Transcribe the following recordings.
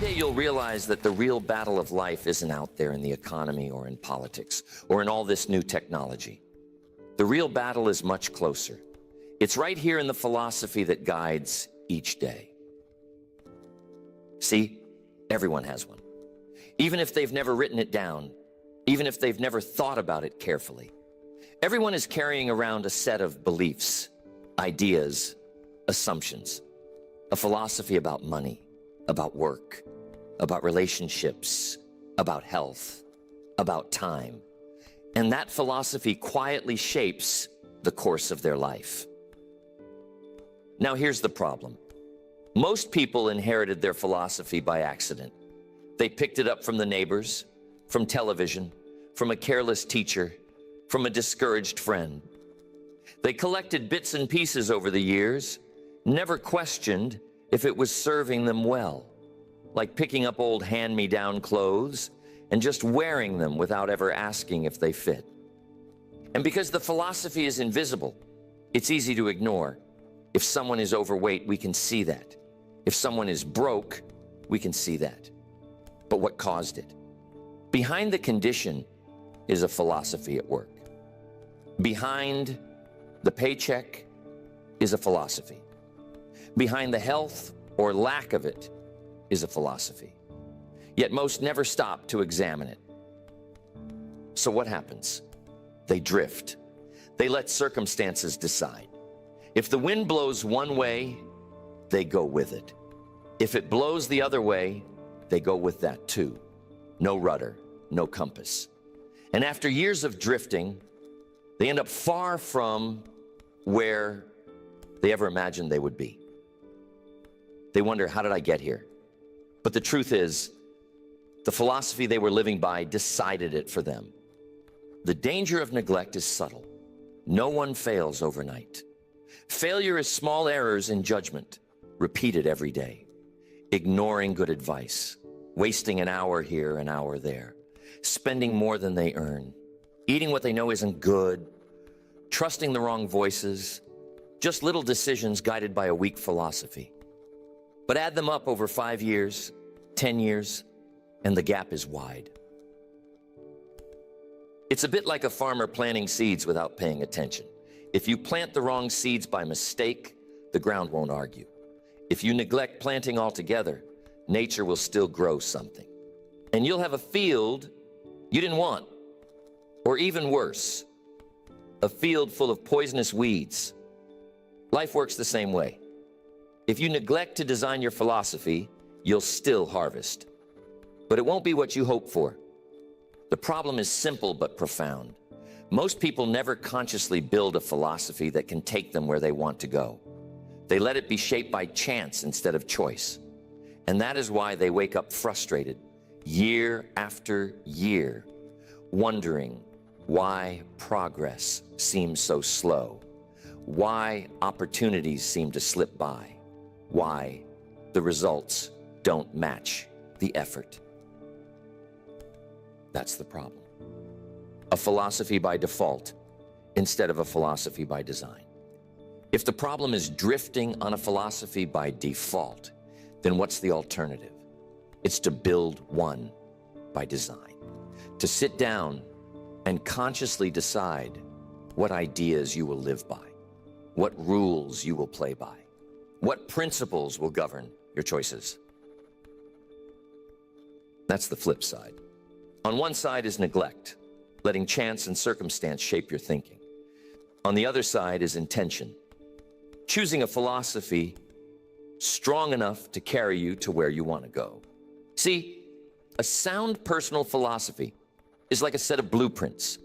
day you'll realize that the real battle of life isn't out there in the economy or in politics or in all this new technology. The real battle is much closer. It's right here in the philosophy that guides each day. See, everyone has one. Even if they've never written it down, even if they've never thought about it carefully. Everyone is carrying around a set of beliefs, ideas, assumptions, a philosophy about money, about work, about relationships, about health, about time. And that philosophy quietly shapes the course of their life. Now here's the problem. Most people inherited their philosophy by accident. They picked it up from the neighbors, from television, from a careless teacher, from a discouraged friend. They collected bits and pieces over the years, never questioned if it was serving them well, like picking up old hand-me-down clothes and just wearing them without ever asking if they fit. And because the philosophy is invisible, it's easy to ignore. If someone is overweight, we can see that. If someone is broke, we can see that. But what caused it? Behind the condition is a philosophy at work. Behind the paycheck is a philosophy. Behind the health or lack of it is a philosophy. Yet most never stop to examine it. So what happens? They drift. They let circumstances decide. If the wind blows one way, they go with it. If it blows the other way, they go with that too. No rudder, no compass. And after years of drifting, they end up far from where they ever imagined they would be. They wonder, how did I get here? But the truth is, the philosophy they were living by decided it for them. The danger of neglect is subtle. No one fails overnight. Failure is small errors in judgment, repeated every day. Ignoring good advice, wasting an hour here, an hour there, spending more than they earn, eating what they know isn't good, trusting the wrong voices, just little decisions guided by a weak philosophy. But add them up over 5 years, 10 years, and the gap is wide. It's a bit like a farmer planting seeds without paying attention. If you plant the wrong seeds by mistake, the ground won't argue. If you neglect planting altogether, nature will still grow something. And you'll have a field you didn't want, or even worse, a field full of poisonous weeds. Life works the same way. If you neglect to design your philosophy, you'll still harvest. But it won't be what you hope for. The problem is simple but profound. Most people never consciously build a philosophy that can take them where they want to go. They let it be shaped by chance instead of choice. And that is why they wake up frustrated, year after year, wondering why progress seems so slow, why opportunities seem to slip by, why the results don't match the effort. That's the problem. A philosophy by default instead of a philosophy by design. If the problem is drifting on a philosophy by default, then what's the alternative? It's to build one by design. To sit down and consciously decide what ideas you will live by, what rules you will play by, what principles will govern your choices. That's the flip side. On one side is neglect, letting chance and circumstance shape your thinking. On the other side is intention, choosing a philosophy strong enough to carry you to where you want to go. See, a sound personal philosophy is like a set of blueprints.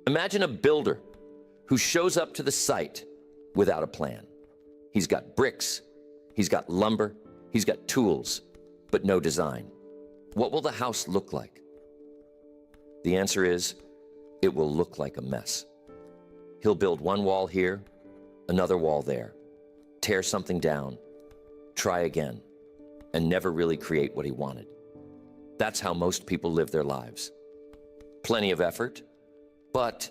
Imagine a builder who shows up to the site without a plan. He's got bricks, he's got lumber, he's got tools, but no design. What will the house look like? The answer is, it will look like a mess. He'll build one wall here, another wall there, tear something down, try again, and never really create what he wanted. That's how most people live their lives. Plenty of effort, but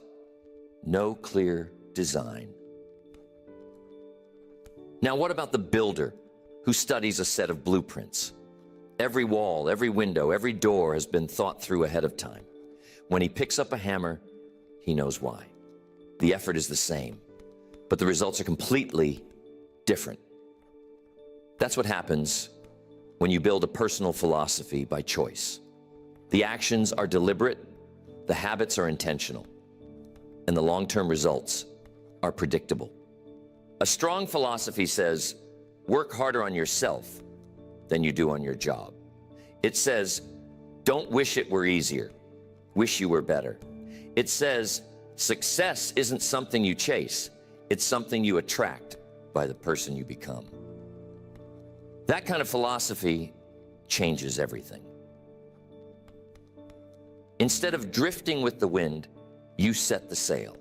no clear design. Now, what about the builder who studies a set of blueprints? Every wall, every window, every door has been thought through ahead of time. When he picks up a hammer, he knows why. The effort is the same, but the results are completely different. That's what happens when you build a personal philosophy by choice. The actions are deliberate, the habits are intentional, and the long-term results are predictable. A strong philosophy says, work harder on yourself than you do on your job. It says, don't wish it were easier, wish you were better. It says, success isn't something you chase, it's something you attract by the person you become. That kind of philosophy changes everything. Instead of drifting with the wind, you set the sail.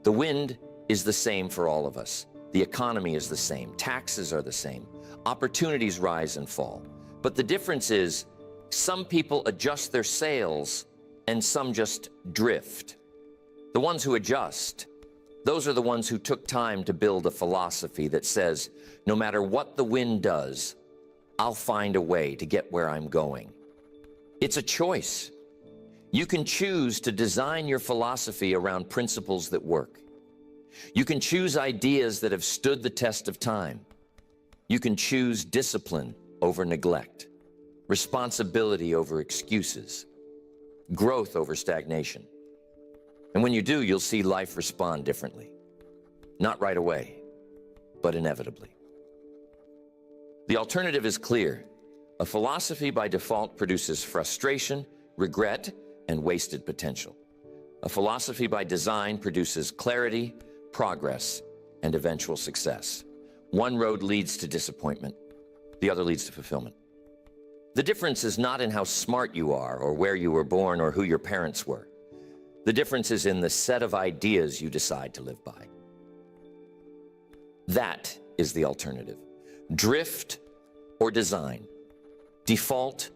The wind is the same for all of us. The economy is the same. Taxes are the same. Opportunities rise and fall. But the difference is, some people adjust their sails and some just drift. The ones who adjust, those are the ones who took time to build a philosophy that says, no matter what the wind does, I'll find a way to get where I'm going. It's a choice. You can choose to design your philosophy around principles that work. You can choose ideas that have stood the test of time. You can choose discipline over neglect, responsibility over excuses, growth over stagnation. And when you do, you'll see life respond differently. Not right away, but inevitably. The alternative is clear. A philosophy by default produces frustration, regret, and wasted potential. A philosophy by design produces clarity, progress, and eventual success. One road leads to disappointment, the other leads to fulfillment. The difference is not in how smart you are, or where you were born, or who your parents were. The difference is in the set of ideas you decide to live by. That is the alternative. Drift or design, default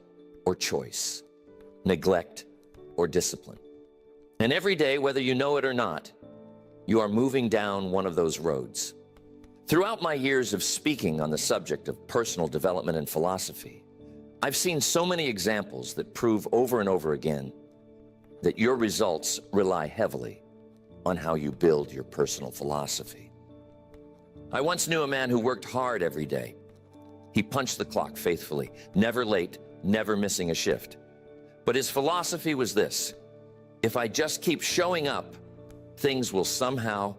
or choice, neglect or discipline. And every day, whether you know it or not, you are moving down one of those roads. Throughout my years of speaking on the subject of personal development and philosophy, I've seen so many examples that prove over and over again that your results rely heavily on how you build your personal philosophy. I once knew a man who worked hard every day. He punched the clock faithfully, never late, never missing a shift. But his philosophy was this: if I just keep showing up, things will somehow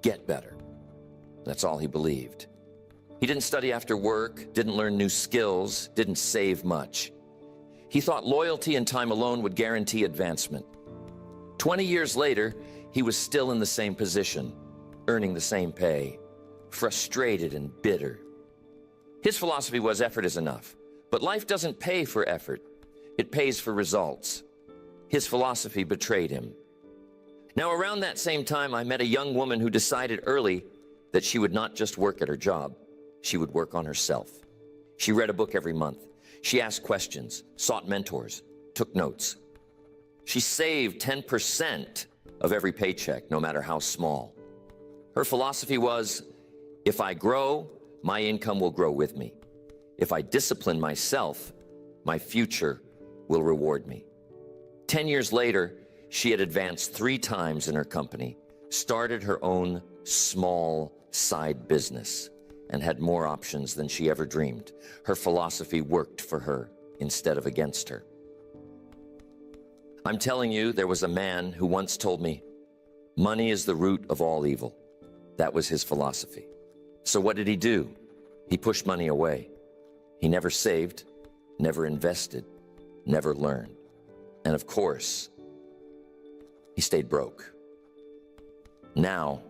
get better. That's all he believed. He didn't study after work, didn't learn new skills, didn't save much. He thought loyalty and time alone would guarantee advancement. 20 years later, he was still in the same position, earning the same pay, frustrated and bitter. His philosophy was effort is enough, but life doesn't pay for effort. It pays for results. His philosophy betrayed him. Now, around that same time, I met a young woman who decided early that she would not just work at her job, she would work on herself. She read a book every month. She asked questions, sought mentors, took notes. She saved 10% of every paycheck, no matter how small. Her philosophy was, if I grow, my income will grow with me. If I discipline myself, my future will reward me. 10 years later, she had advanced 3 times in her company, started her own small side business, and had more options than she ever dreamed. Her philosophy worked for her instead of against her. I'm telling you, there was a man who once told me, money is the root of all evil. That was his philosophy. So what did he do? He pushed money away. He never saved, never invested, never learned. And of course, he stayed broke. Now,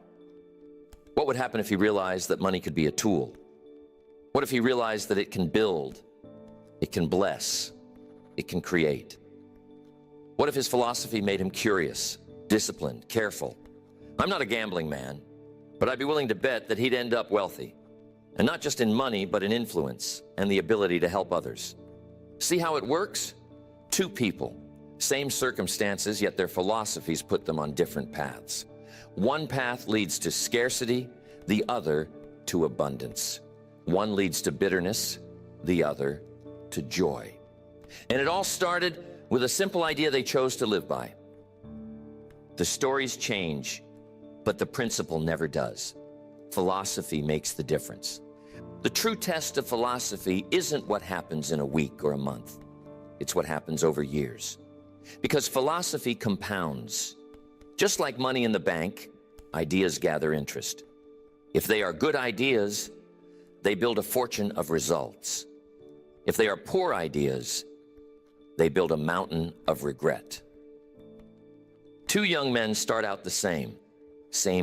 what would happen if he realized that money could be a tool? What if he realized that it can build, it can bless, it can create? What if his philosophy made him curious, disciplined, careful? I'm not a gambling man, but I'd be willing to bet that he'd end up wealthy. And not just in money, but in influence and the ability to help others. See how it works? 2 people, same circumstances, yet their philosophies put them on different paths. One path leads to scarcity, the other to abundance. One leads to bitterness, the other to joy. And it all started with a simple idea they chose to live by. The stories change, but the principle never does. Philosophy makes the difference. The true test of philosophy isn't what happens in a week or a month. It's what happens over years. Because philosophy compounds. Just like money in the bank, ideas gather interest. If they are good ideas, they build a fortune of results. If they are poor ideas, they build a mountain of regret. Two young men start out the same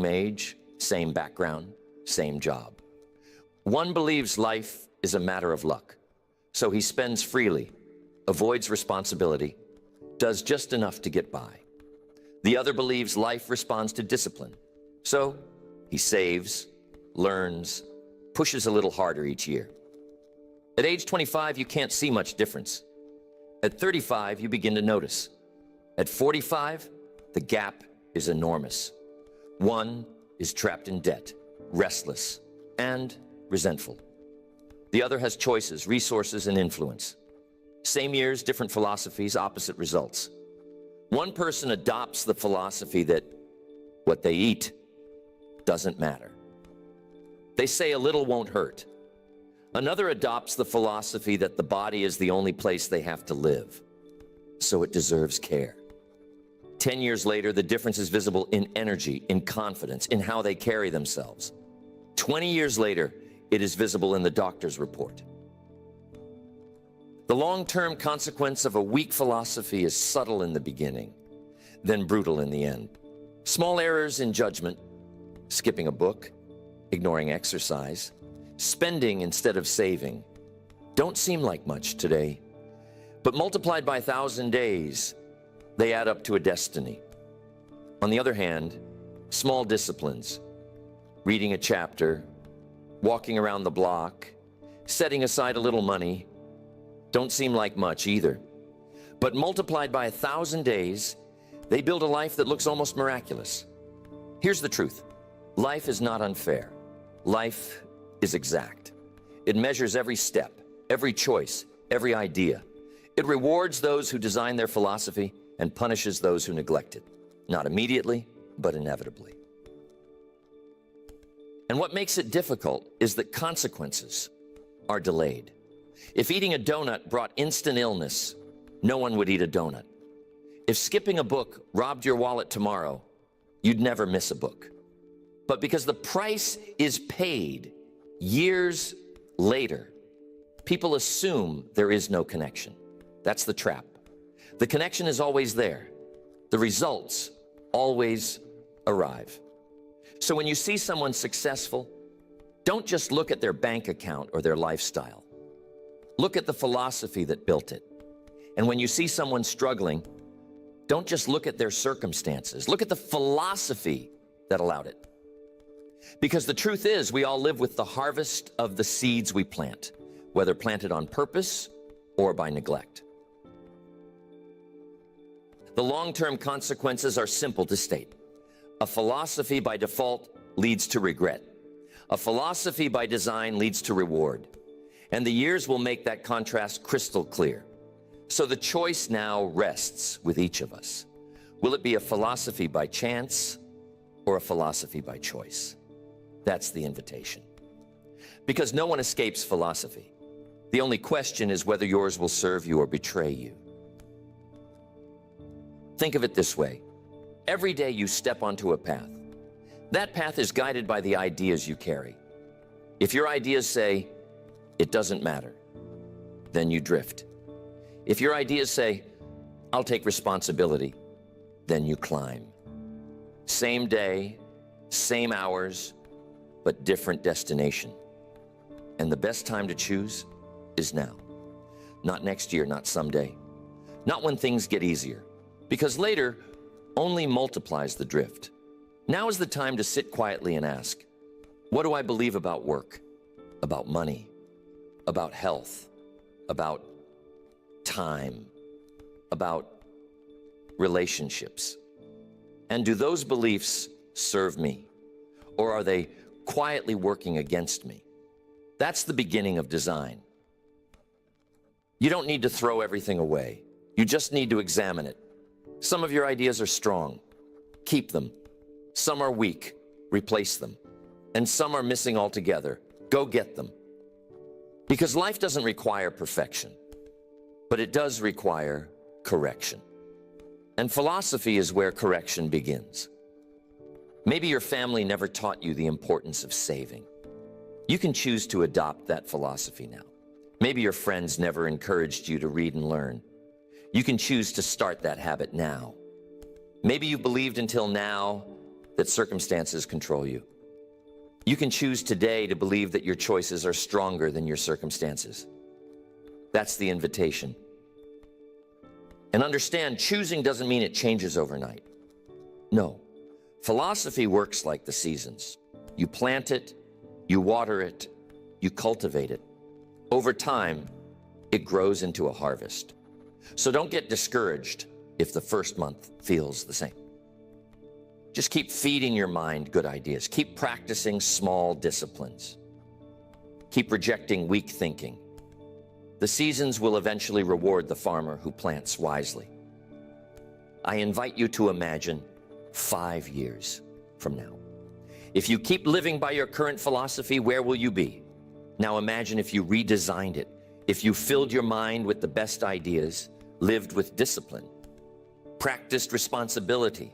age, same background, same job. One believes life is a matter of luck, so he spends freely, avoids responsibility, does just enough to get by. The other believes life responds to discipline, so he saves, learns, pushes a little harder each year. At age 25, you can't see much difference. At 35, you begin to notice. At 45, the gap is enormous. One is trapped in debt, restless, and resentful. The other has choices, resources, and influence. Same years, different philosophies, opposite results. One person adopts the philosophy that what they eat doesn't matter. They say a little won't hurt. Another adopts the philosophy that the body is the only place they have to live, so it deserves care. 10 years later, the difference is visible in energy, in confidence, in how they carry themselves. 20 years later, it is visible in the doctor's report. The long-term consequence of a weak philosophy is subtle in the beginning, then brutal in the end. Small errors in judgment, skipping a book, ignoring exercise, spending instead of saving, don't seem like much today, but multiplied by 1,000 days, they add up to a destiny. On the other hand, small disciplines, reading a chapter, walking around the block, setting aside a little money, don't seem like much either. But multiplied by 1,000 days, they build a life that looks almost miraculous. Here's the truth. Life is not unfair. Life is exact. It measures every step, every choice, every idea. It rewards those who design their philosophy and punishes those who neglect it. Not immediately, but inevitably. And what makes it difficult is that consequences are delayed. If eating a donut brought instant illness, no one would eat a donut. If skipping a book robbed your wallet tomorrow, you'd never miss a book. But because the price is paid years later, people assume there is no connection. That's the trap. The connection is always there. The results always arrive. So when you see someone successful, don't just look at their bank account or their lifestyle. Look at the philosophy that built it. And when you see someone struggling, don't just look at their circumstances. Look at the philosophy that allowed it. Because the truth is, we all live with the harvest of the seeds we plant, whether planted on purpose or by neglect. The long-term consequences are simple to state. A philosophy by default leads to regret. A philosophy by design leads to reward. And the years will make that contrast crystal clear. So the choice now rests with each of us. Will it be a philosophy by chance or a philosophy by choice? That's the invitation. Because no one escapes philosophy. The only question is whether yours will serve you or betray you. Think of it this way. Every day you step onto a path. That path is guided by the ideas you carry. If your ideas say, it doesn't matter, then you drift. If your ideas say, I'll take responsibility, then you climb. Same day, same hours, but different destination. And the best time to choose is now. Not next year, not someday. Not when things get easier. Because later only multiplies the drift. Now is the time to sit quietly and ask, what do I believe about work, about money, about health, about time, about relationships? And do those beliefs serve me? Or are they quietly working against me? That's the beginning of design. You don't need to throw everything away. You just need to examine it. Some of your ideas are strong. Keep them. Some are weak. Replace them. And some are missing altogether. Go get them. Because life doesn't require perfection, but it does require correction. And philosophy is where correction begins. Maybe your family never taught you the importance of saving. You can choose to adopt that philosophy now. Maybe your friends never encouraged you to read and learn. You can choose to start that habit now. Maybe you believed until now that circumstances control you. You can choose today to believe that your choices are stronger than your circumstances. That's the invitation. And understand, choosing doesn't mean it changes overnight. No, philosophy works like the seasons. You plant it, you water it, you cultivate it. Over time, it grows into a harvest. So don't get discouraged if the first month feels the same. Just keep feeding your mind good ideas. Keep practicing small disciplines. Keep rejecting weak thinking. The seasons will eventually reward the farmer who plants wisely. I invite you to imagine 5 years from now. If you keep living by your current philosophy, where will you be? Now imagine if you redesigned it, if you filled your mind with the best ideas, lived with discipline, practiced responsibility.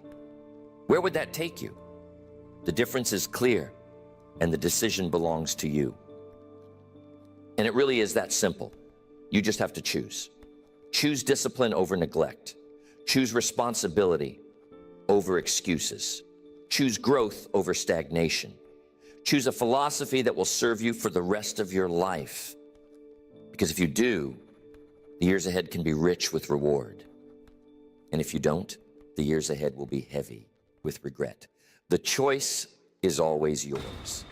Where would that take you? The difference is clear, and the decision belongs to you. And it really is that simple. You just have to choose. Choose discipline over neglect. Choose responsibility over excuses. Choose growth over stagnation. Choose a philosophy that will serve you for the rest of your life. Because if you do, the years ahead can be rich with reward. And if you don't, the years ahead will be heavy with regret. The choice is always yours.